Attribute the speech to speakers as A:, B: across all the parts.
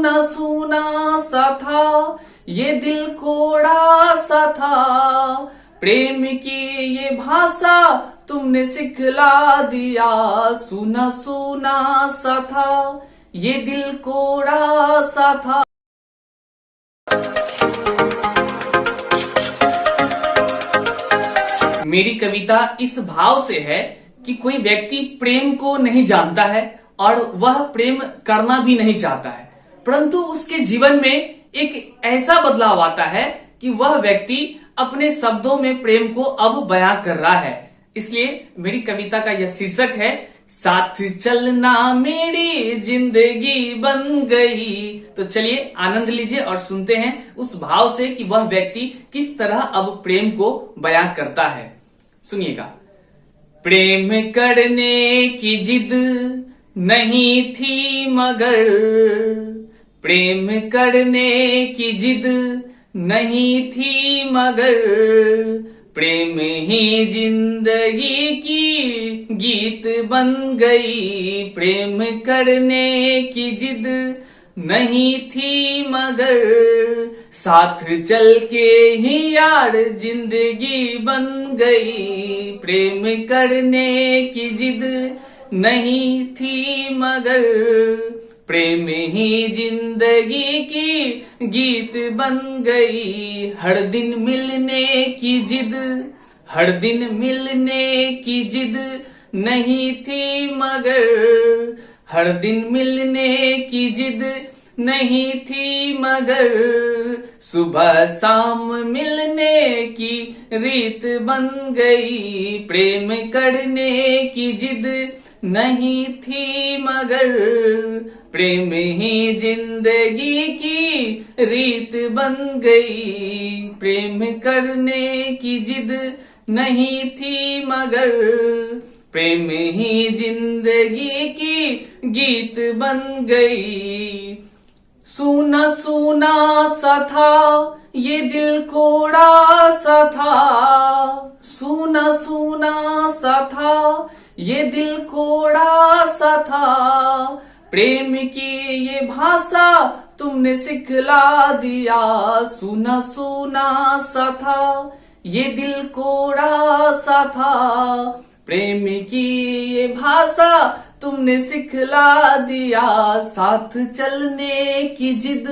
A: सूना सूना सा था, ये दिल कोड़ा सा था। प्रेम की ये भाषा तुमने सिखला दिया। सूना सूना सा था, ये दिल कोड़ा सा था। मेरी कविता इस भाव से है कि कोई व्यक्ति प्रेम को नहीं जानता है और वह प्रेम करना भी नहीं चाहता है, परंतु उसके जीवन में एक ऐसा बदलाव आता है कि वह व्यक्ति अपने शब्दों में प्रेम को अब बयां कर रहा है। इसलिए मेरी कविता का यह शीर्षक है, साथ चलना मेरी जिंदगी बन गई। तो चलिए आनंद लीजिए और सुनते हैं उस भाव से कि वह व्यक्ति किस तरह अब प्रेम को बयां करता है। सुनिएगा। प्रेम करने की जिद नहीं थी मगर, प्रेम करने की जिद नहीं थी मगर, प्रेम ही जिंदगी की गीत बन गई। प्रेम करने की जिद नहीं थी मगर, साथ चल के ही यार जिंदगी बन गई। प्रेम करने की जिद नहीं थी मगर, प्रेम ही जिंदगी की गीत बन गई। हर दिन मिलने की जिद, हर दिन मिलने की जिद नहीं थी मगर, हर दिन मिलने की जिद नहीं थी मगर, सुबह शाम मिलने की रीत बन गई। प्रेम करने की जिद नहीं थी मगर, प्रेम ही जिंदगी की रीत बन गई। प्रेम करने की जिद नहीं थी मगर, प्रेम ही जिंदगी की गीत बन गई। सूना सूना सा था, ये दिल कोड़ा सा था। सूना सूना सा था, ये दिल कोड़ा सा था। प्रेम की ये भाषा तुमने सिखला दिया। सूना सूना सा था, ये दिल कोड़ा सा था। प्रेम की ये भाषा तुमने सिखला दिया। साथ चलने की जिद,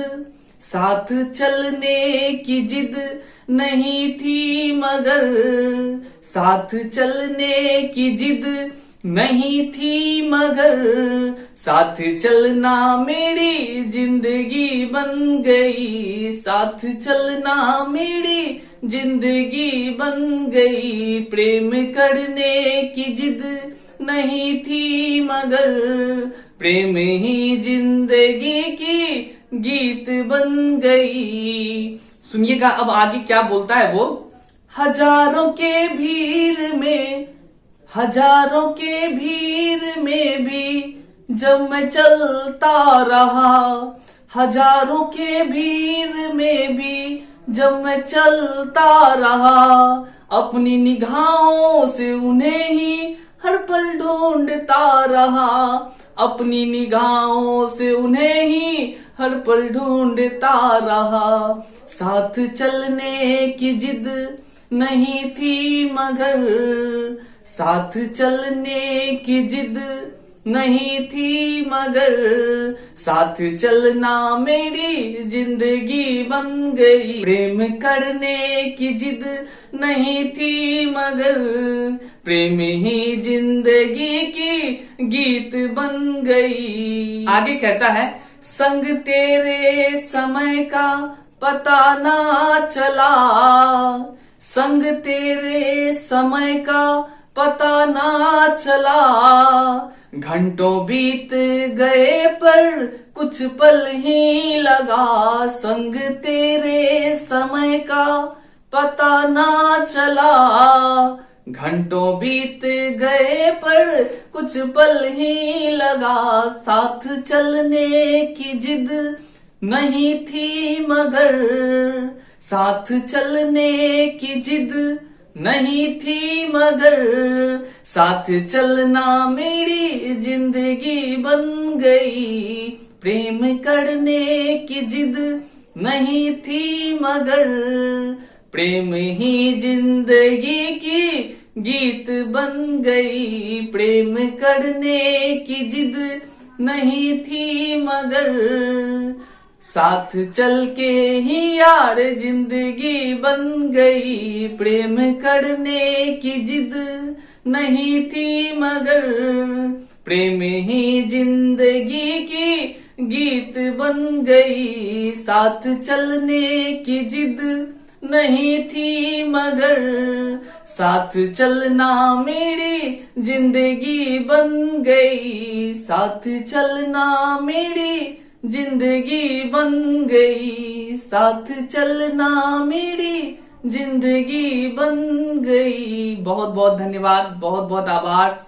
A: साथ चलने की जिद नहीं थी मगर, साथ चलने की जिद नहीं थी मगर, साथ चलना मेरी जिंदगी बन गई। साथ चलना मेरी जिंदगी बन गई। प्रेम करने की जिद नहीं थी मगर, प्रेम ही जिंदगी की गीत बन गई। सुनिएगा अब आगे क्या बोलता है वो। हजारों के भीड़ में, हजारों के भीड़ में भी जब मैं चलता रहा, हजारों के भीड़ में भी जब मैं चलता रहा, अपनी निगाहों से उन्हें ही हर पल ढूंढता रहा। अपनी निगाहों से उन्हें ही हर पल ढूंढता रहा। साथ चलने की जिद नहीं थी मगर, साथ चलने की जिद नहीं थी मगर, साथ चलना मेरी जिंदगी बन गई। प्रेम करने की जिद नहीं थी मगर, प्रेम ही जिंदगी की गीत बन गई। आगे कहता है, संग तेरे समय का पता ना चला, संग तेरे समय का पता ना चला। घंटों बीत गए पर कुछ पल ही लगा। संग तेरे समय का पता ना चला। घंटों बीत गए पर कुछ पल ही लगा। साथ चलने की जिद नहीं थी मगर, साथ चलने की जिद नहीं थी मगर, साथ चलना मेरी जिंदगी बन गई। प्रेम करने की जिद नहीं थी मगर प्रेम ही जिंदगी की गीत बन गई। प्रेम करने की जिद नहीं थी मगर साथ चल के ही यार जिंदगी बन गई। प्रेम करने की जिद नहीं थी मगर प्रेम ही जिंदगी की गीत बन गई। साथ चलने की जिद नहीं थी मगर साथ चलना मेरी जिंदगी बन गई। साथ चलना मेरी जिंदगी बन गई। साथ चलना मेरी जिंदगी बन गई। बहुत बहुत धन्यवाद, बहुत बहुत आभार।